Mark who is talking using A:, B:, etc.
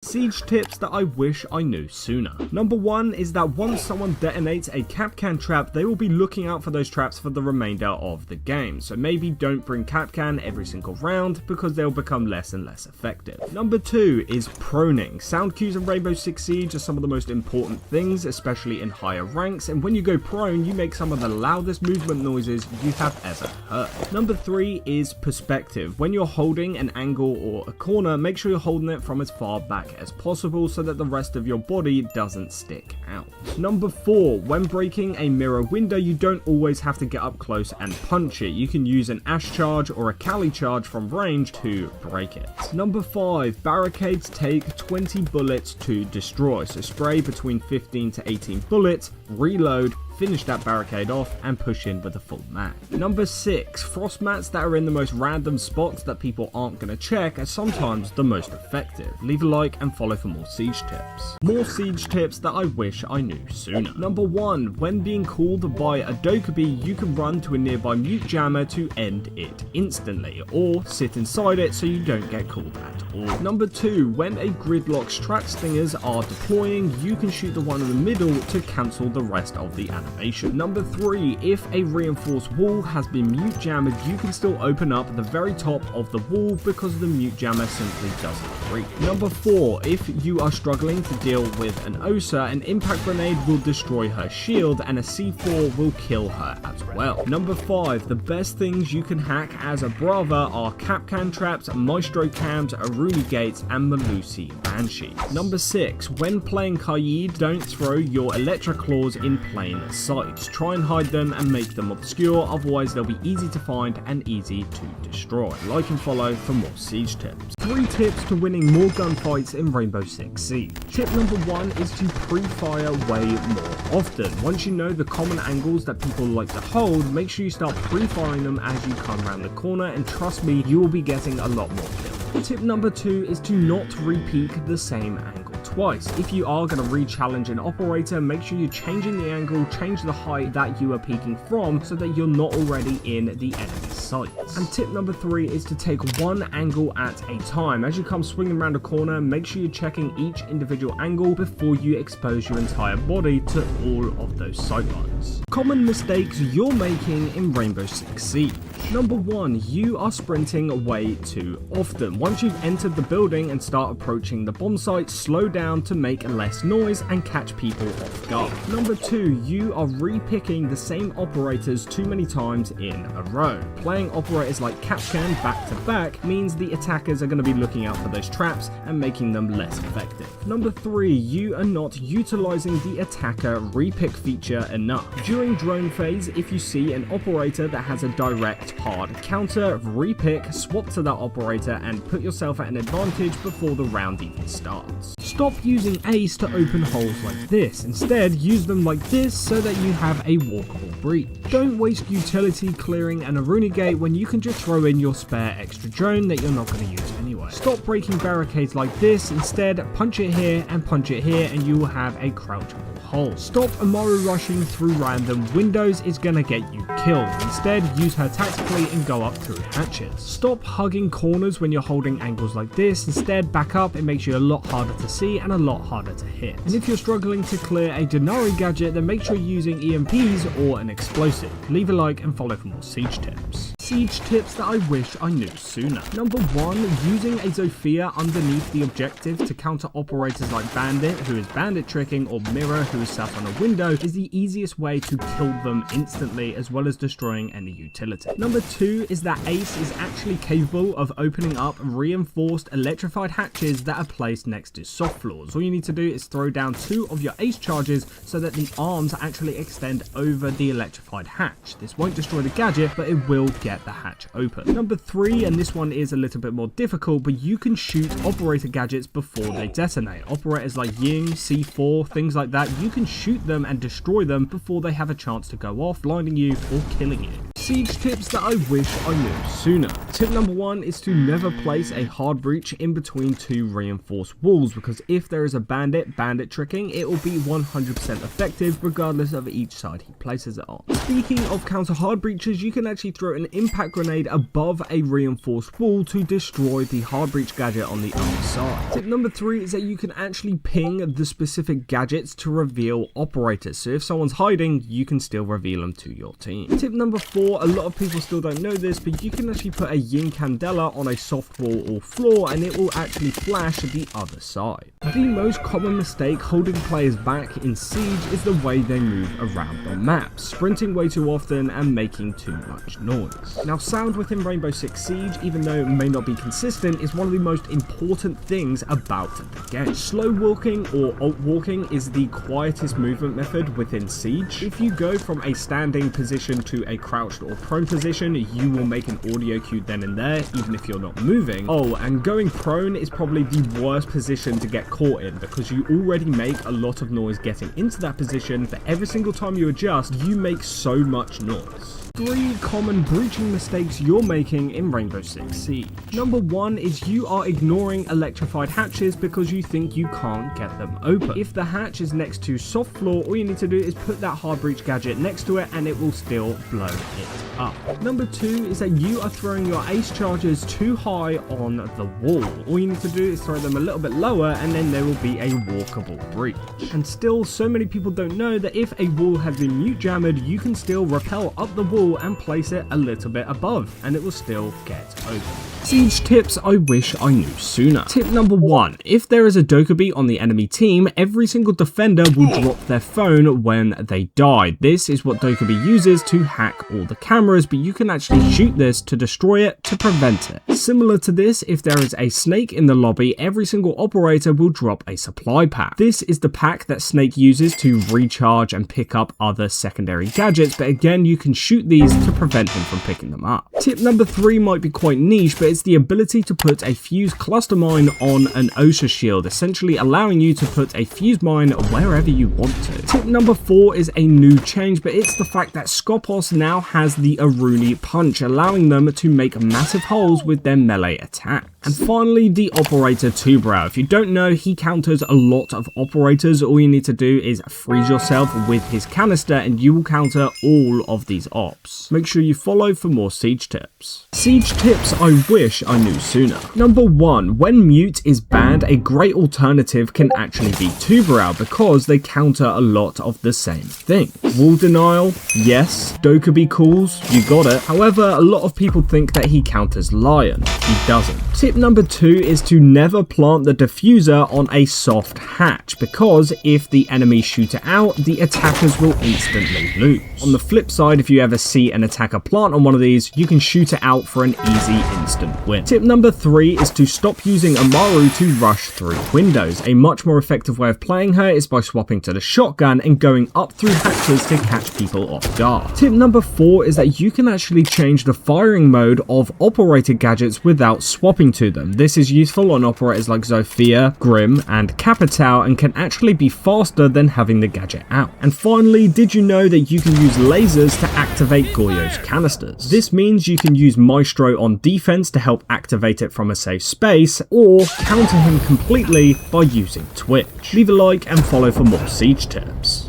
A: Siege tips that I wish I knew sooner. Number 1 is that once someone detonates a Kapkan trap, they will be looking out for those traps for the remainder of the game. So maybe don't bring Kapkan every single round because they'll become less and less effective. Number 2 is proning. Sound cues in Rainbow Six Siege are some of the most important things, especially in higher ranks, and when you go prone, you make some of the loudest movement noises you have ever heard. Number 3 is perspective. When you're holding an angle or a corner, make sure you're holding it from as far back as possible so that the rest of your body doesn't stick out. Number 4, when breaking a mirror window, you don't always have to get up close and punch it. You can use an Ash charge or a Kali charge from range to break it. Number 5, barricades take 20 bullets to destroy. So spray between 15 to 18 bullets, reload, finish that barricade off, and push in with a full mag. Number 6, frost mats that are in the most random spots that people aren't going to check are sometimes the most effective. Leave a like and follow for more siege tips. More siege tips that I wish I knew sooner. Number 1, when being called by a Dokkaebi, you can run to a nearby mute jammer to end it instantly, or sit inside it so you don't get called at all. Number 2, when a gridlock strat stingers are deploying, you can shoot the one in the middle to cancel the rest of the animation. Number 3, if a reinforced wall has been mute jammered, you can still open up the very top of the wall because the mute jammer simply doesn't reach. Number 4, if you are struggling to deal with an Osa, an impact grenade will destroy her shield and a C4 will kill her as well. Number 5, the best things you can hack as a Brava are Kapkan traps, Maestro cams, Aruni gates, and Melusi banshees. Number 6, when playing Kaid, don't throw your Electra claws in plain sight. Try and hide them and make them obscure, otherwise they'll be easy to find and easy to destroy. Like and follow for more siege tips. 3 tips to winning more gunfights in Rainbow Six Siege. Tip number 1 is to pre-fire way more often. Once you know the common angles that people like to hold, make sure you start pre-firing them as you come around the corner, and trust me, you will be getting a lot more kills. Tip number 2 is to not re-peek the same angle twice. If you are going to re-challenge an operator, make sure you're changing the angle, change the height that you are peeking from so that you're not already in the enemy's sights. And tip number 3 is to take one angle at a time. As you come swinging around a corner, make sure you're checking each individual angle before you expose your entire body to all of those sightlines. Common mistakes you're making in Rainbow Six Siege. Number 1, you are sprinting way too often. Once you've entered the building and start approaching the bomb site, slow down to make less noise and catch people off guard. Number 2, you are re-picking the same operators too many times in a row. Playing operators like Kapkan back to back means the attackers are going to be looking out for those traps and making them less effective. Number 3, you are not utilizing the attacker re-pick feature enough. During drone phase, if you see an operator that has a direct hard counter, re-pick, swap to that operator, and put yourself at an advantage before the round even starts. Stop using Ace to open holes like this. Instead, use them like this so that you have a walkable breach. Don't waste utility clearing an Aruni gate when you can just throw in your spare extra drone that you're not going to use anyway. Stop breaking barricades like this. Instead, punch it here and punch it here and you will have a crouchable hole. Stop Amaru rushing through random windows, it's going to get you killed. Instead, use her tactically and go up through hatches. Stop hugging corners when you're holding angles like this. Instead, back up, it makes you a lot harder to see and a lot harder to hit. And if you're struggling to clear a Denari gadget, then make sure you're using EMPs or an explosive. Leave a like and follow for more siege tips. Siege tips that I wish I knew sooner. Number 1, using a Zofia underneath the objective to counter operators like Bandit, who is bandit tricking, or Mirror, who is sat on a window, is the easiest way to kill them instantly, as well as destroying any utility. Number 2 is that Ace is actually capable of opening up reinforced electrified hatches that are placed next to soft floors. All you need to do is throw down 2 of your Ace charges so that the arms actually extend over the electrified hatch. This won't destroy the gadget, but it will get the hatch open. Number 3, and this one is a little bit more difficult, but you can shoot operator gadgets before they detonate. Operators like Ying, C4, things like that, you can shoot them and destroy them before they have a chance to go off, blinding you or killing you. Siege tips that I wish I knew sooner. Tip number 1 is to never place a hard breach in between two reinforced walls, because if there is a bandit tricking, it will be 100% effective regardless of each side he places it on. Speaking of counter hard breaches, you can actually throw an impact grenade above a reinforced wall to destroy the hard breach gadget on the other side. Tip number 3 is that you can actually ping the specific gadgets to reveal operators, so if someone's hiding, you can still reveal them to your team. Tip number 4, a lot of people still don't know this, but you can actually put a yin candela on a soft wall or floor and it will actually flash the other side. The most common mistake holding players back in Siege is the way they move around the map, sprinting way too often and making too much noise. Now, sound within Rainbow Six Siege, even though it may not be consistent, is one of the most important things about the game. Slow walking or alt walking is the quietest movement method within Siege. If you go from a standing position to a crouched or prone position, you will make an audio cue then and there, even if you're not moving. Oh, and going prone is probably the worst position to get caught in, because you already make a lot of noise getting into that position, but every single time you adjust, you make so much noise. 3 common breaching mistakes you're making in Rainbow Six Siege. Number 1 is you are ignoring electrified hatches because you think you can't get them open. If the hatch is next to soft floor, all you need to do is put that hard breach gadget next to it and it will still blow it up. Number 2 is that you are throwing your ace charges too high on the wall. All you need to do is throw them a little bit lower and then there will be a walkable breach. And still, so many people don't know that if a wall has been mute jammered, you can still rappel up the wall and place it a little bit above and it will still get open. Siege tips I wish I knew sooner. Tip number 1, if there is a Dokkaebi on the enemy team, every single defender will drop their phone when they die. This is what Dokkaebi uses to hack all the cameras, but you can actually shoot this to destroy it to prevent it. Similar to this, if there is a snake in the lobby, every single operator will drop a supply pack. This is the pack that Snake uses to recharge and pick up other secondary gadgets, but again, you can shoot these to prevent him from picking them up. Tip number 3 might be quite niche, but it's the ability to put a fuse cluster mine on an OSHA shield, essentially allowing you to put a fuse mine wherever you want to. Tip number 4 is a new change, but it's the fact that Skopos now has the Aruni punch, allowing them to make massive holes with their melee attack. And finally, the operator Two-Brow. If you don't know, he counters a lot of operators. All you need to do is freeze yourself with his canister and you will counter all of these ops. Make sure you follow for more Siege tips. Siege tips I wish I knew sooner. Number 1, when mute is banned, a great alternative can actually be Two-Brow because they counter a lot of the same thing. Wall denial, yes. Dokkaebi calls, you got it. However, a lot of people think that he counters Lion. He doesn't. Tip number 2 is to never plant the diffuser on a soft hatch, because if the enemies shoot it out, the attackers will instantly lose. On the flip side, if you ever see an attacker plant on one of these, you can shoot it out for an easy instant win. Tip number 3 is to stop using Amaru to rush through windows. A much more effective way of playing her is by swapping to the shotgun and going up through hatches to catch people off guard. Tip number 4 is that you can actually change the firing mode of operator gadgets without swapping to them. This is useful on operators like Zofia, Grim, and Capitao and can actually be faster than having the gadget out. And finally, did you know that you can use lasers to activate Goyo's canisters? This means you can use Maestro on defense to help activate it from a safe space, or counter him completely by using Twitch. Leave a like and follow for more Siege tips.